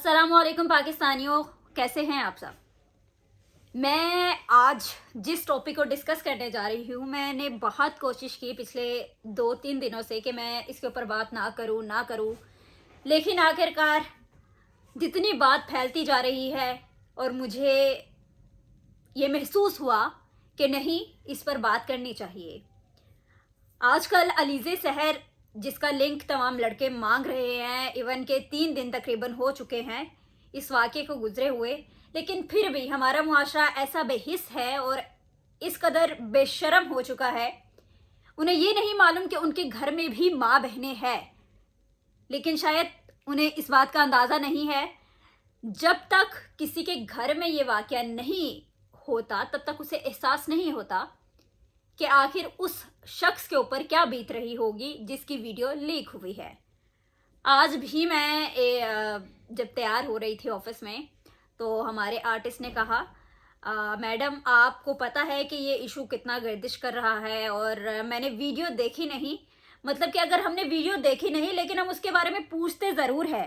अस्सलामुअलैकुम पाकिस्तानियों, कैसे हैं आप सब। मैं आज जिस टॉपिक को डिस्कस करने जा रही हूँ, मैंने बहुत कोशिश की पिछले 2-3 दिनों से कि मैं इसके ऊपर बात ना करूँ, लेकिन आखिरकार जितनी बात फैलती जा रही है और मुझे ये महसूस हुआ कि नहीं, इस पर बात करनी चाहिए। आजकल अलीज़े शहर जिसका लिंक तमाम लड़के मांग रहे हैं, इवन के 3 दिन तकरीबन हो चुके हैं इस वाक़े को गुजरे हुए, लेकिन फिर भी हमारा मुआशरा ऐसा बेहिस है और इस कदर बेशर्म हो चुका है। उन्हें ये नहीं मालूम कि उनके घर में भी माँ बहनें हैं, लेकिन शायद उन्हें इस बात का अंदाज़ा नहीं है। जब तक किसी के घर में ये वाक़या नहीं होता, तब तक उसे एहसास नहीं होता कि आखिर उस शख्स के ऊपर क्या बीत रही होगी जिसकी वीडियो लीक हुई है। आज भी मैं जब तैयार हो रही थी ऑफिस में, तो हमारे आर्टिस्ट ने कहा, मैडम आपको पता है कि ये इशू कितना गर्दिश कर रहा है और मैंने वीडियो देखी नहीं। मतलब कि अगर हमने वीडियो देखी नहीं लेकिन हम उसके बारे में पूछते ज़रूर है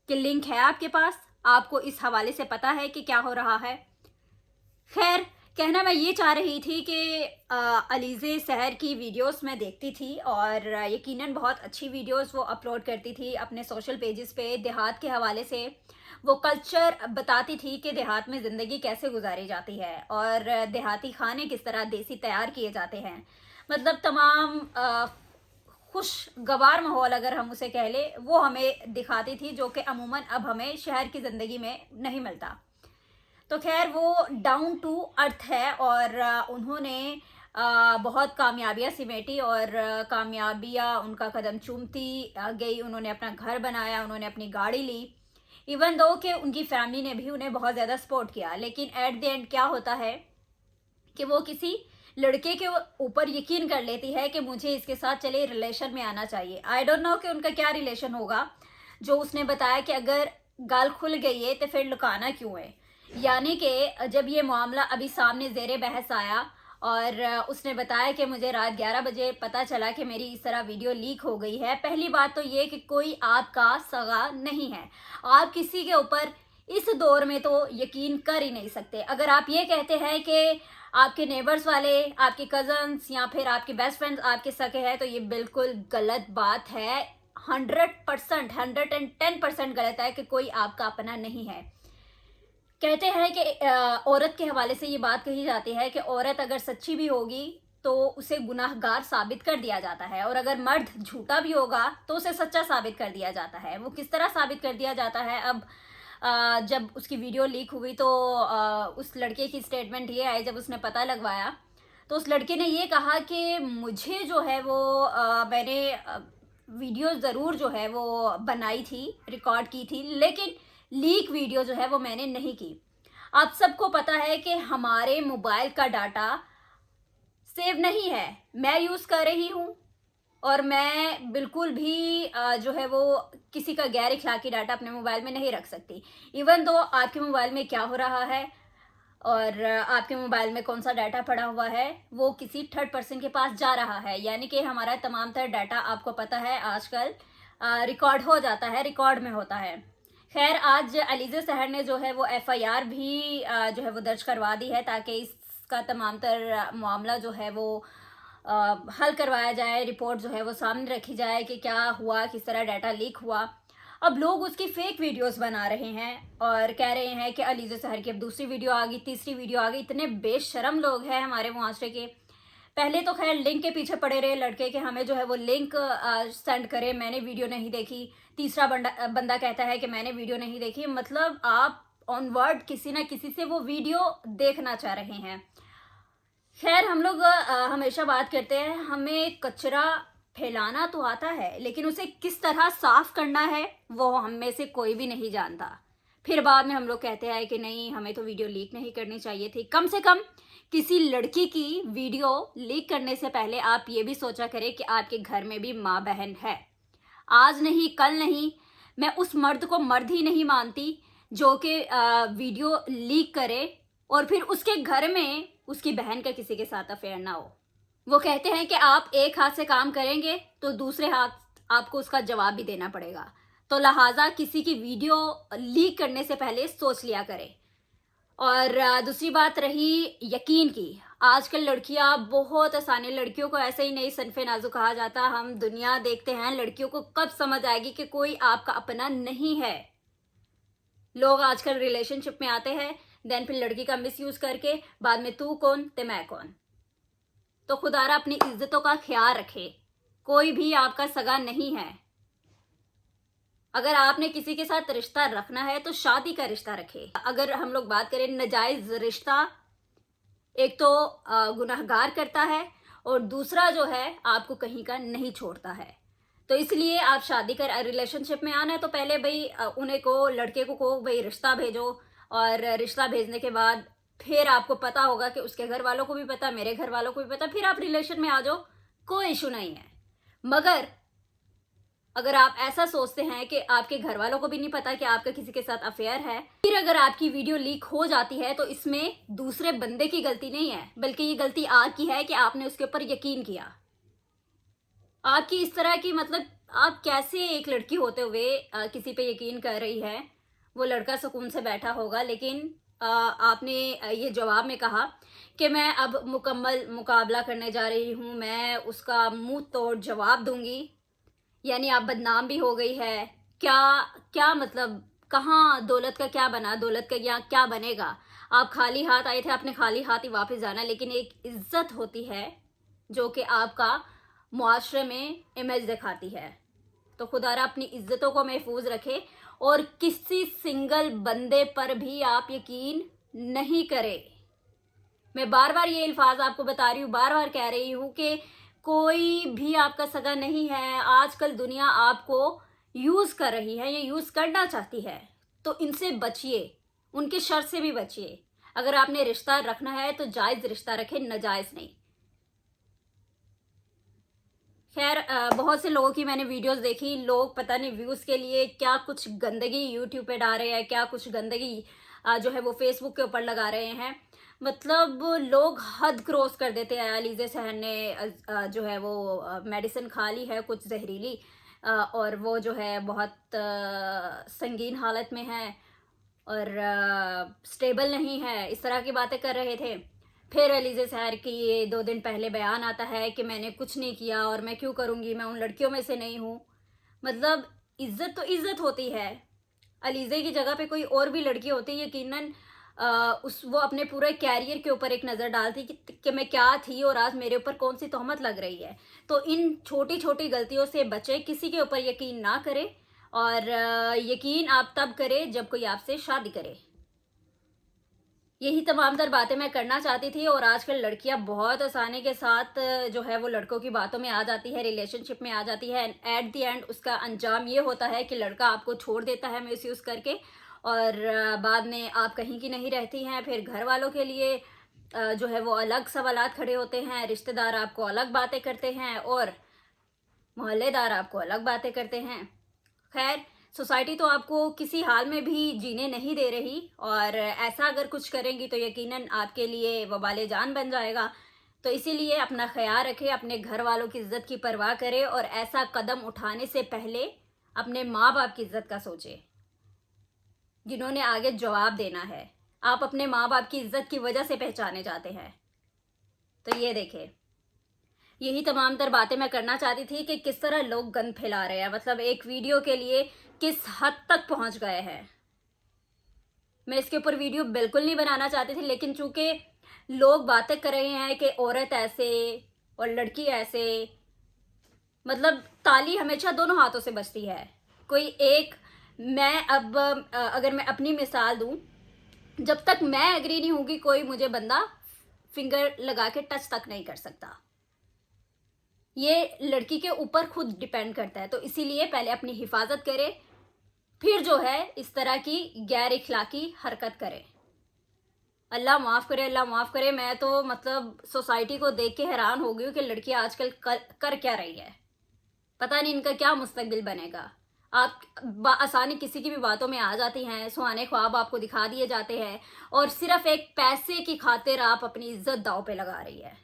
कि लिंक है आपके पास, आपको इस हवाले से पता है कि क्या हो रहा है। खैर, कहना मैं ये चाह रही थी कि अलीज़े शहर की वीडियोस मैं देखती थी और यकीनन बहुत अच्छी वीडियोस वो अपलोड करती थी अपने सोशल पेजेस पे। देहात के हवाले से वो कल्चर बताती थी कि देहात में ज़िंदगी कैसे गुजारी जाती है और देहाती खाने किस तरह देसी तैयार किए जाते हैं। मतलब तमाम खुशगवार माहौल अगर हम उसे कह लें, वो हमें दिखाती थी, जो कि अमूमन अब हमें शहर की ज़िंदगी में नहीं मिलता। तो खैर, वो डाउन टू अर्थ है और उन्होंने बहुत कामयाबियाँ सिमेटी और कामयाबियाँ उनका कदम चूमती गई। उन्होंने अपना घर बनाया, उन्होंने अपनी गाड़ी ली, इवन दो कि उनकी फैमिली ने भी उन्हें बहुत ज़्यादा सपोर्ट किया। लेकिन एट द एंड क्या होता है कि वो किसी लड़के के ऊपर यकीन कर लेती है कि मुझे इसके साथ चले रिलेशन में आना चाहिए। आई डोंट नो कि उनका क्या रिलेशन होगा, जो उसने बताया कि अगर गाल खुल गई है तो फिर लुकाना क्यों है। यानी कि जब ये मामला अभी सामने ज़ेरे बहस आया और उसने बताया कि मुझे रात 11 बजे पता चला कि मेरी इस तरह वीडियो लीक हो गई है। पहली बात तो ये कि कोई आपका सगा नहीं है, आप किसी के ऊपर इस दौर में तो यकीन कर ही नहीं सकते। अगर आप ये कहते हैं कि आपके नेबर्स वाले, आपके कज़न्स या फिर आपके बेस्ट फ्रेंड्स आपके सगे हैं, तो ये बिल्कुल गलत बात है। 100%, 110% गलत है कि कोई आपका अपना नहीं है। कहते हैं कि औरत के हवाले से ये बात कही जाती है कि औरत अगर सच्ची भी होगी तो उसे गुनाहगार साबित कर दिया जाता है, और अगर मर्द झूठा भी होगा तो उसे सच्चा साबित कर दिया जाता है। वो किस तरह साबित कर दिया जाता है, अब जब उसकी वीडियो लीक हुई तो उस लड़के की स्टेटमेंट ये आई, जब उसने पता लगवाया तो उस लड़के ने ये कहा कि मुझे जो है वो मैंने वीडियो ज़रूर जो है वो बनाई थी, रिकॉर्ड की थी, लेकिन लीक वीडियो जो है वो मैंने नहीं की। आप सबको पता है कि हमारे मोबाइल का डाटा सेव नहीं है, मैं यूज़ कर रही हूँ और मैं बिल्कुल भी जो है वो किसी का गैर इखलाकी डाटा अपने मोबाइल में नहीं रख सकती। इवन दो आपके मोबाइल में क्या हो रहा है और आपके मोबाइल में कौन सा डाटा पड़ा हुआ है, वो किसी थर्ड पर्सन के पास जा रहा है। यानी कि हमारा तमाम तर डाटा, आपको पता है, आजकल रिकॉर्ड हो जाता है, रिकॉर्ड में होता है। खैर, आज अलीज़े शहर ने जो है वो एफआईआर भी जो है वो दर्ज करवा दी है, ताकि इसका तमाम तर मामला जो है वो हल करवाया जाए, रिपोर्ट जो है वो सामने रखी जाए कि क्या हुआ, किस तरह डाटा लीक हुआ। अब लोग उसकी फेक वीडियोस बना रहे हैं और कह रहे हैं कि अलीज़े शहर की अब दूसरी वीडियो आ गई, तीसरी वीडियो आ गई। इतने बेशरम लोग हैं हमारे मुआशरे के। पहले तो खैर लिंक के पीछे पड़े रहे लड़के कि हमें जो है वो लिंक सेंड करे, मैंने वीडियो नहीं देखी। तीसरा बंदा कहता है कि मैंने वीडियो नहीं देखी। मतलब आप ऑन वर्ड किसी ना किसी से वो वीडियो देखना चाह रहे हैं। खैर, हम लोग हमेशा बात करते हैं, हमें कचरा फैलाना तो आता है, लेकिन उसे किस तरह साफ करना है वो हम में से कोई भी नहीं जानता। फिर बाद में हम लोग कहते हैं कि नहीं, हमें तो वीडियो लीक नहीं करनी चाहिए थी। कम से कम किसी लड़की की वीडियो लीक करने से पहले आप ये भी सोचा करें कि आपके घर में भी माँ बहन है। आज नहीं, कल नहीं, मैं उस मर्द को मर्द ही नहीं मानती जो कि वीडियो लीक करे और फिर उसके घर में उसकी बहन का किसी के साथ अफेयर ना हो। वो कहते हैं कि आप एक हाथ से काम करेंगे तो दूसरे हाथ आपको उसका जवाब भी देना पड़ेगा। तो लिहाजा किसी की वीडियो लीक करने से पहले सोच लिया करें। और दूसरी बात रही यकीन की। आजकल लड़कियां बहुत आसानी, लड़कियों को ऐसे ही नहीं सनफे नाजू कहा जाता, हम दुनिया देखते हैं, लड़कियों को कब समझ आएगी कि कोई आपका अपना नहीं है। लोग आजकल रिलेशनशिप में आते हैं, देन फिर लड़की का मिसयूज करके बाद में तू कौन ते मैं कौन। तो खुदारा अपनी इज्जतों का ख्याल रखे, कोई भी आपका सगा नहीं है। अगर आपने किसी के साथ रिश्ता रखना है तो शादी का रिश्ता रखे। अगर हम लोग बात करें नाजायज रिश्ता, एक तो गुनाहगार करता है और दूसरा जो है आपको कहीं का नहीं छोड़ता है। तो इसलिए आप शादी कर रिलेशनशिप में आना है तो पहले भाई उन्हें को लड़के को भाई रिश्ता भेजो, और रिश्ता भेजने के बाद फिर आपको पता होगा कि उसके घर वालों को भी पता, मेरे घर वालों को भी पता, फिर आप रिलेशन में आ जाओ, कोई इशू नहीं है। मगर अगर आप ऐसा सोचते हैं कि आपके घर वालों को भी नहीं पता कि आपका किसी के साथ अफेयर है, फिर अगर आपकी वीडियो लीक हो जाती है तो इसमें दूसरे बंदे की गलती नहीं है, बल्कि ये गलती आपकी है कि आपने उसके ऊपर यकीन किया। आपकी इस तरह की, मतलब आप कैसे एक लड़की होते हुए किसी पे यकीन कर रही है। वो लड़का सुकून से बैठा होगा, लेकिन आपने ये जवाब में कहा कि मैं अब मुकम्मल मुकाबला करने जा रही हूँ, मैं उसका मुंह तोड़ जवाब दूंगी। यानी आप बदनाम भी हो गई है। क्या क्या मतलब, कहाँ दौलत का क्या बना, दौलत का यहाँ क्या बनेगा। आप खाली हाथ आए थे, आपने खाली हाथ ही वापस जाना, लेकिन एक इज्जत होती है जो कि आपका मुआशरे में इमेज दिखाती है। तो खुदारा अपनी इज्जतों को महफूज रखे और किसी सिंगल बंदे पर भी आप यकीन नहीं करें। मैं बार बार ये अल्फाज आपको बता रही हूँ, बार बार कह रही हूँ कि कोई भी आपका सगा नहीं है। आजकल दुनिया आपको यूज कर रही है या यूज करना चाहती है, तो इनसे बचिए, उनके शर से भी बचिए। अगर आपने रिश्ता रखना है तो जायज रिश्ता रखें, नाजायज नहीं। खैर, बहुत से लोगों की मैंने वीडियोस देखी, लोग पता नहीं व्यूज के लिए क्या कुछ गंदगी यूट्यूब पे डाल रहे हैं, क्या कुछ गंदगी जो है वो फेसबुक के ऊपर लगा रहे हैं। मतलब लोग हद क्रॉस कर देते हैं। अलीज़े सहर ने जो है वो मेडिसिन खा ली है कुछ जहरीली, और वो जो है बहुत संगीन हालत में है और स्टेबल नहीं है, इस तरह की बातें कर रहे थे। फिर अलीज़े सहर की ये 2 दिन पहले बयान आता है कि मैंने कुछ नहीं किया और मैं क्यों करूँगी, मैं उन लड़कियों में से नहीं हूँ। मतलब इज्जत तो इज्जत होती है। अलीज़े की जगह पे कोई और भी लड़की होती, यकीनन वो अपने पूरे कैरियर के ऊपर एक नज़र डालती कि मैं क्या थी और आज मेरे ऊपर कौन सी तोहमत लग रही है। तो इन छोटी छोटी गलतियों से बचे, किसी के ऊपर यकीन ना करें, और यकीन आप तब करें जब कोई आपसे शादी करे। यही तमाम तर बातें मैं करना चाहती थी। और आजकल लड़कियां बहुत आसानी के साथ जो है वो लड़कों की बातों में आ जाती है, रिलेशनशिप में आ जाती है। एट द एंड उसका अंजाम ये होता है कि लड़का आपको छोड़ देता है मिसयूज़ करके, और बाद में आप कहीं की नहीं रहती हैं। फिर घर वालों के लिए जो है वो अलग सवालात खड़े होते हैं, रिश्तेदार आपको अलग बातें करते हैं और मोहल्लेदार आपको अलग बातें करते हैं। खैर, सोसाइटी तो आपको किसी हाल में भी जीने नहीं दे रही, और ऐसा अगर कुछ करेंगी तो यकीनन आपके लिए वबाले जान बन जाएगा। तो इसीलिए अपना ख्याल रखें, अपने घर वालों की इज्जत की परवाह करें, और ऐसा कदम उठाने से पहले अपने माँ बाप की इज्जत का सोचें, जिन्होंने आगे जवाब देना है। आप अपने माँ बाप की इज्जत की वजह से पहचाने जाते हैं। तो ये देखें, यही तमाम तर बातें मैं करना चाहती थी कि किस तरह लोग गंद फैला रहे हैं, मतलब एक वीडियो के लिए किस हद तक पहुंच गए हैं। मैं इसके ऊपर वीडियो बिल्कुल नहीं बनाना चाहती थी, लेकिन चूंकि लोग बातें कर रहे हैं कि औरत ऐसे और लड़की ऐसे, मतलब ताली हमेशा दोनों हाथों से बजती है। कोई एक, मैं अब अगर मैं अपनी मिसाल दूं, जब तक मैं एग्री नहीं होगी कोई मुझे बंदा फिंगर लगा के टच तक नहीं कर सकता। ये लड़की के ऊपर खुद डिपेंड करता है। तो इसीलिए पहले अपनी हिफाजत करे, फिर जो है इस तरह की गैर इखलाकी हरकत करे। अल्लाह माफ़ करे, अल्लाह माफ़ करे। मैं तो मतलब सोसाइटी को देख के हैरान हो गई हूँ कि लड़कियाँ आजकल कर क्या रही है। पता नहीं इनका क्या मुस्तकबिल बनेगा। आप आसानी किसी की भी बातों में आ जाती हैं, सुहाने ख्वाब आपको दिखा दिए जाते हैं, और सिर्फ एक पैसे की खातिर आप अपनी इज्जत दांव पे लगा रही है।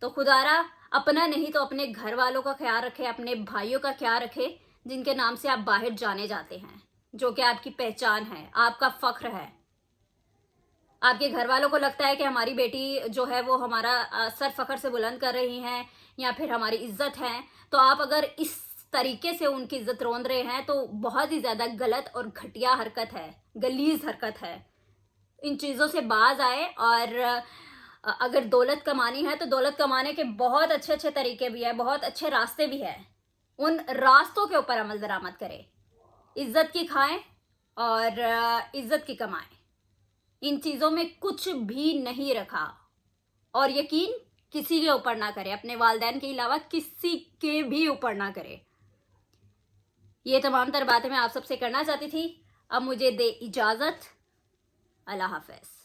तो खुदारा अपना नहीं तो अपने घर वालों का ख्याल रखे, अपने भाइयों का ख्याल रखे, जिनके नाम से आप बाहर जाने जाते हैं, जो कि आपकी पहचान है, आपका फख्र है। आपके घर वालों को लगता है कि हमारी बेटी जो है वो हमारा सर फख्र से बुलंद कर रही हैं या फिर हमारी इज्जत है, तो आप अगर इस तरीके से उनकी इज्जत रोंद रहे हैं तो बहुत ही ज़्यादा गलत और घटिया हरकत है, गलीज हरकत है। इन चीज़ों से बाज आए और अगर दौलत कमानी है तो दौलत कमाने के बहुत अच्छे अच्छे तरीके भी है, बहुत अच्छे रास्ते भी है। उन रास्तों के ऊपर अमल दरामद करें, इज्जत की खाएं और इज्जत की कमाएं। इन चीज़ों में कुछ भी नहीं रखा। और यकीन किसी के ऊपर ना करें, अपने वालिदैन के अलावा किसी के भी ऊपर ना करें। ये तमाम तर बातें मैं आप सबसे करना चाहती थी। अब मुझे दे इजाज़त। अल्लाह हाफ़िज़।